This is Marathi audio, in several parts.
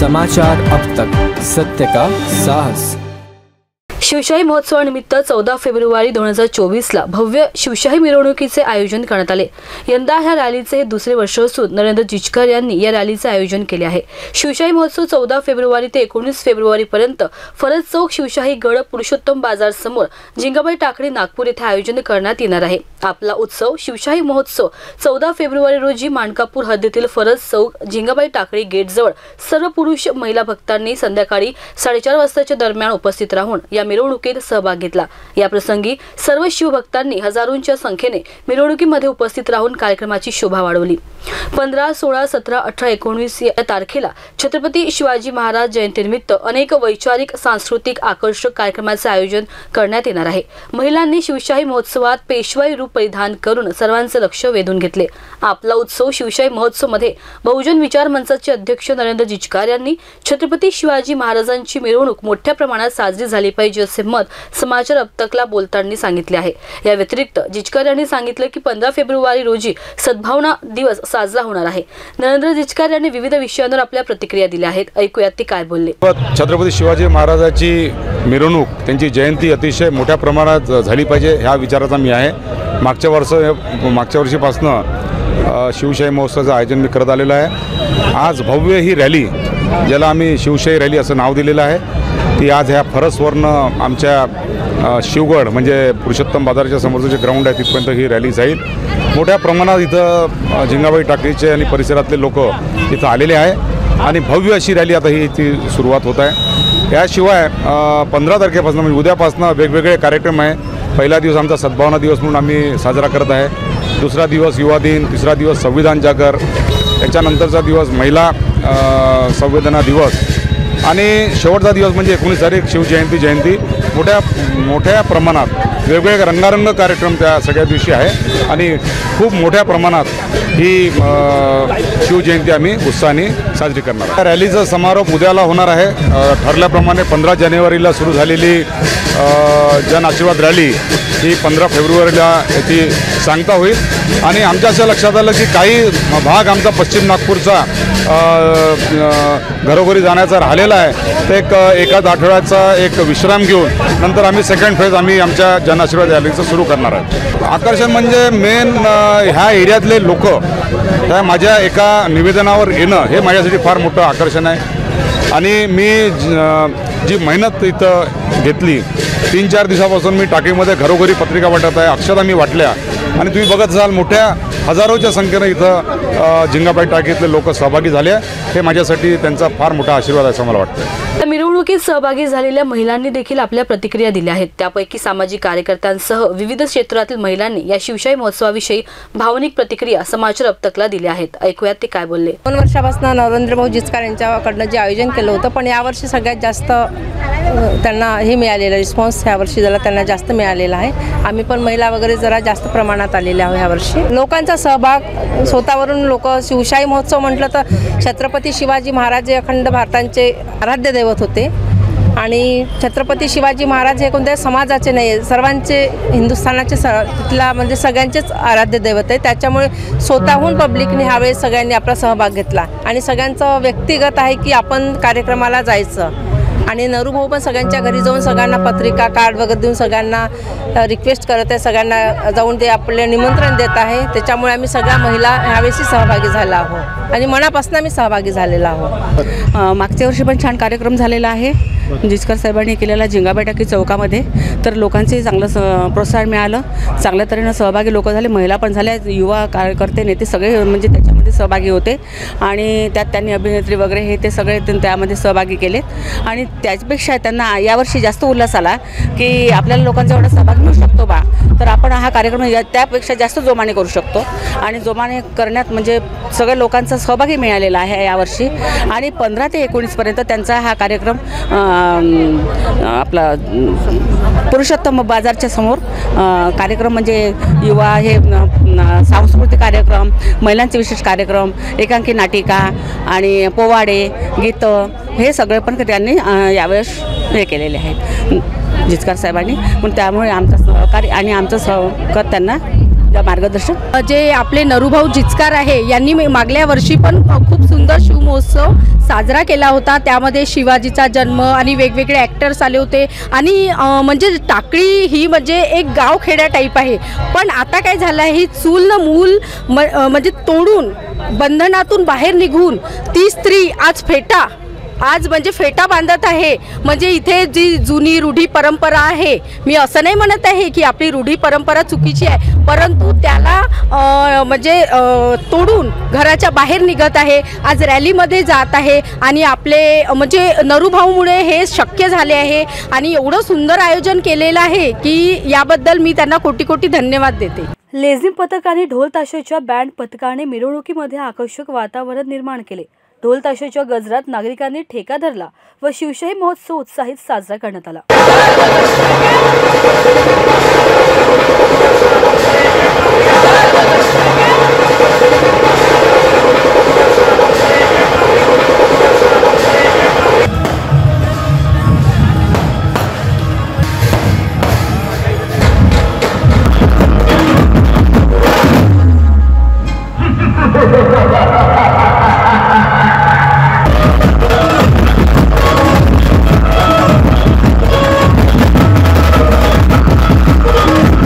समाचार अब तक, सत्य का साहस। शिवशाही महोत्सवानिमित्त 14 फेब्रुवारी 2024 ला भव्य शिवशाही मिरवणुकीचे आयोजन करण्यात आले। यंदा ह्या रॅलीचे हे दुसरे वर्ष असून नरेंद्र जिचकर यांनी या रॅलीचे आयोजन केले आहे। शिवशाही महोत्सव 14 फेब्रुवारी ते 19 फेब्रुवारी पर्यंत फरज चौक शिवशाही गड पुरुषोत्तम बाजार समोर जिंगाबाई टाकळी नागपूर येथे आयोजन करण्यात येणार आहे। आपला उत्सव शिवशाही महोत्सव 14 फेब्रुवारी रोजी मानकापूर हद्दीतील फरज चौक जिंगाबाई टाकळी गेट जवळ सर्व पुरुष महिला भक्तांनी संध्याकाळी 4:30 वाजताच्या दरम्यान उपस्थित राहून या मिरवणुकीत सहभाग घेतला। या प्रसंगी सर्व शिवभक्तांनी हजारोंच्या संख्येने मिरवणुकीमध्ये उपस्थित राहून कार्यक्रमाची शोभा वाढवली। 15, 16, 17, 18, 19 या तारखेला छत्रपती शिवाजी महाराज जयंतीनिमित्त अनेक वैचारिक सांस्कृतिक आकर्षक कार्यक्रमाचे आयोजन करण्यात येणार आहे। महिलांनी शिवशाही महोत्सवात पेशवाई रूप परिधान करून सर्वांचे लक्ष वेधून घेतले। आपला उत्सव शिवशाही महोत्सव मध्ये बहुजन विचार मंचाचे अध्यक्ष नरेंद्र जिचकर यांनी छत्रपती शिवाजी महाराजांची मिरवणूक मोठ्या प्रमाणात साजरी झाली पाहिजे असे मत समाचार अब तकला बोलताना सांगितले आहे। या व्यतिरिक्त जिचकर यांनी सांगितले की 15 फेब्रुवारी रोजी सद्भावना दिवस साजरा होणार आहे। नरेंद्र जिचकर यांनी विविध विषयांवर आपल्या प्रतिक्रिया दिल्या आहेत। ऐकूयात ते काय बोलले। छत्रपती शिवाजी महाराजांची मिरवणूक त्यांची जयंती अतिशय मोठ्या प्रमाणात झाली पाहिजे ह्या विचाराचा मी आहे। मागच्या वर्षीपासून शिवशाही महोत्सवाचं आयोजन मी करत आलेलं आहे। आज भव्य ही रॅली, ज्याला आम्ही शिवशाही रॅली असं नाव दिलेलं आहे, ती आज ह्या फरसवरून आमच्या शिवगड म्हणजे पुरुषोत्तम बाजारच्या समोरचं जे ग्राउंड आहे तिथपर्यंत ही रॅली जाईल। मोठ्या प्रमाणात इथं जिंगाबाई टाकळीचे आणि परिसरातले लोक इथं आलेले आहे आणि भव्य अशी रॅली आता ही सुरुवात होत आहे। याशिवाय 15 तारखेपासून म्हणजे उद्यापासून वेगवेगळे कार्यक्रम आहे। पहिला दिवस आमचा सद्भावना दिवस म्हणून आम्ही साजरा करत आहे। दुसरा दिवस युवा दिन, तिसरा दिवस संविधान जागर, त्याच्यानंतरचा दिवस महिला संवेदना दिवस आणि शेवटचा दिवस म्हणजे 19 तारीख शिवजयंती मोठ्या प्रमाणात वेगवेगळे रंगारंग कार्यक्रम त्या सगळ्या दिवशी आहे आणि खूप मोठ्या प्रमाणात ही शिवजयंती आम्ही उत्साहाने साजरी करणार आहे। रॅलीचा समारोप उद्याला होणार आहे। ठरल्याप्रमाणे 15 जानेवारीला सुरू झालेली जन आशीर्वाद रॅली ही 15 फेब्रुवारीला याची सांगता होईल आणि आमच्या असं लक्षात आलं की काही भाग आमचा पश्चिम नागपूरचा घरोघरी जाण्याचा राहिलेला आहे। ते एकाच आठवड्याचा एक विश्राम घेऊन नंतर आम्ही सेकंड फेज आम्ही आमच्या जन आशीर्वाद रॅलीचं सुरू करणार आहे। आकर्षण म्हणजे मेन ह्या एरियातले लोक त्या माझ्या एका निवेदनावर येणं हे माझ्यासाठी फार मोठं आकर्षण आहे आणि मी जी मेहनत इथं घेतली 3-4 दिवसापासून मी टाकीमध्ये घरोघरी पत्रिका वाटत आहे, अक्षता मी वाटल्या आणि तुम्ही बघत असाल मोठ्या हजारोच्या संख्येनं इथं जिंगाबाई टाकीतले लोक सहभागी झाले। हे माझ्यासाठी त्यांचा फार मोठा आशीर्वाद आहे असं मला वाटतं। मिरवणुकीत सहभागी झालेल्या महिलांनी देखील आपल्या प्रतिक्रिया दिल्या आहेत। त्यापैकी सामाजिक कार्यकर्त्यांसह विविध क्षेत्रातील महिलांनी या शिवशाही महोत्सवाविषयी भावनिक प्रतिक्रिया समाचार अब तकला दिल्या आहेत। ऐकूयात ते काय बोलले। 2 वर्षापासून नरेंद्र भाऊ जिचकर यांच्याकडनं जे आयोजन केलं होतं, पण यावर्षी सगळ्यात जास्त त्यांना हे मिळालेलं रिस्पॉन्स यावर्षी जरा त्यांना जास्त मिळालेला आहे। आम्ही पण महिला वगैरे जरा जास्त प्रमाणात आलेले आहोत यावर्षी। लोकांचा सहभाग स्वतःवरून लोक शिवशाही महोत्सव म्हटलं तर छत्रपती शिवाजी महाराज हे अखंड भारताचे आराध्य दैवत होते आणि छत्रपती शिवाजी महाराज हे कोणत्याही समाजाचे नाही, सर्वांचे हिंदुस्थानाचे तिथला म्हणजे सगळ्यांचेच आराध्य दैवत आहे। त्याच्यामुळे स्वतःहून पब्लिकने ह्यावेळेस सगळ्यांनी आपला सहभाग घेतला आणि सगळ्यांचं व्यक्तिगत आहे की आपण कार्यक्रमाला जायचं आणि नरू भाऊ पण सगळ्यांच्या घरी जाऊन सगळ्यांना पत्रिका कार्ड वगैरे देऊन सगळ्यांना रिक्वेस्ट करत आहे, सगळ्यांना जाऊन ते आपले निमंत्रण देत आहे। त्याच्यामुळे आम्ही सगळ्या महिला ह्यावेळी सहभागी झाला आहोत आणि मनापासून आम्ही सहभागी झालेला आहोत। मागच्या वर्षी पण छान कार्यक्रम झालेला आहे जिचकर साहेबांनी केलेला जिंगाबाई टाकी चौकामध्ये, तर लोकांचे चांगलं प्रोत्साहन मिळालं, चांगल्या तऱ्हेनं सहभागी लोक झाले, महिला पण झाल्या, युवा कार्यकर्ते नेते सगळे म्हणजे त्याच्यामध्ये सहभागी होते आणि त्यात त्यांनी अभिनेत्री वगैरे हे ते सगळे त्यामध्ये सहभागी केले आणि त्याच्यापेक्षा त्यांना यावर्षी जास्त उल्हास आला की आपल्याला लोकांचा एवढा सहभाग मिळू शकतो बा, तर आपण हा कार्यक्रम त्यापेक्षा जास्त जोमाने करू शकतो आणि जोमाने करण्यात म्हणजे सगळ्या लोकांचा सहभागी मिळालेला आहे यावर्षी आणि 15 ते 19 पर्यंत त्यांचा हा कार्यक्रम आपला पुरुषोत्तम बाजारच्या समोर कार्यक्रम म्हणजे युवा हे सांस्कृतिक कार्यक्रम, महिलांचे विशेष कार्यक्रम, एकांकी नाटिका आणि पोवाडे गीतं हे सगळे पण त्यांनी यावेळेस हे केलेले आहेत जिचकर साहेबांनी, पण त्यामुळे आमचा सहकारी आणि आमचं सहकार त्यांना मार्गदर्शन जे आपले नरूभाऊ जिचकार आहे यांनी मागल्या वर्षी पण खूप सुंदर शिवमहोत्सव साजरा केला होता. त्यामध्ये शिवाजीचा जन्म आणि वेगवेगळे ॲक्टर्स आले होते आणि म्हणजे टाकळी ही म्हणजे एक गावखेड्या टाईप आहे. पण आता काय झालं आहे, ही चूल न मूल म्हणजे तोडून बंधनातून बाहेर निघून ती स्त्री आज म्हणजे फेटा बांधत आहे. म्हणजे इथे जी जुनी रूढी परंपरा आहे, मी असं नाही म्हणत आहे की आपली रूढी परंपरा चुकीची आहे, परंतु त्याला म्हणजे तोडून घराच्या बाहेर निघत आहे. आज रॅलीमध्ये जात आहे आणि आपले म्हणजे नरूभाऊमुळे हे शक्य झाले आहे आणि एवढं सुंदर आयोजन केलेलं आहे की याबद्दल मी त्यांना कोटी कोटी धन्यवाद देते. लेझिम पथक आणि ढोल ताशाच्या बँड पथकाने मिरवणुकीमध्ये आकर्षक वातावरण निर्माण केले. ढोल ताशाच्या गजरात नागरिकांनी ठेका धरला व शिवशाही महोत्सव उत्साहित साजरा करण्यात आला.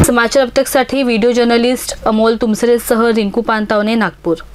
समाचार अब तक साठी व्हिडिओ जर्नलिस्ट अमोल तुमसरेसह रिंकू पानतावने, नागपूर.